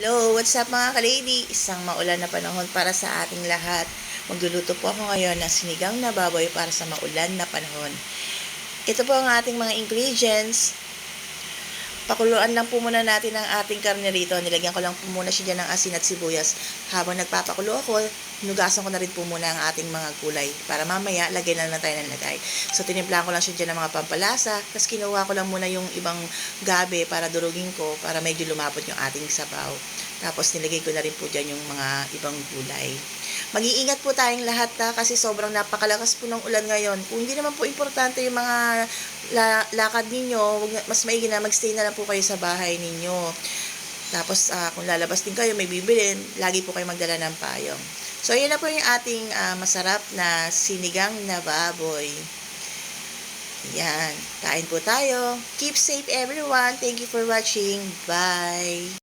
Hello, what's up mga ka-lady? Isang maulan na panahon para sa ating lahat. Magluluto po ako ngayon ng sinigang na baboy para sa maulan na panahon. Ito po ang ating mga ingredients. Pakuluan lang po muna natin ang ating karne rito. Nilagyan ko lang po muna siya dyan ng asin at sibuyas. Habang nagpapakulo ako, hinugasan ko na rin po muna ang ating mga gulay. Para mamaya, lagay na lang tayo ng lagay. So, tinimplahan ko lang siya dyan ng mga pampalasa. Tapos, kinuha ko lang muna yung ibang gabi para durugin ko, para medyo lumapot yung ating sabaw. Tapos, nilagay ko na rin po dyan yung mga ibang gulay. Mag-iingat po tayong lahat kasi sobrang napakalakas po ng ulan ngayon. Kung hindi naman po importante yung mga lakad ninyo, mas maigi na magstay na lang po kayo sa bahay ninyo. Tapos kung lalabas din kayo, may bibilin, lagi po kayo magdala ng payong. So, yun na po yung ating masarap na sinigang na baboy. Yan. Kain po tayo. Keep safe everyone. Thank you for watching. Bye!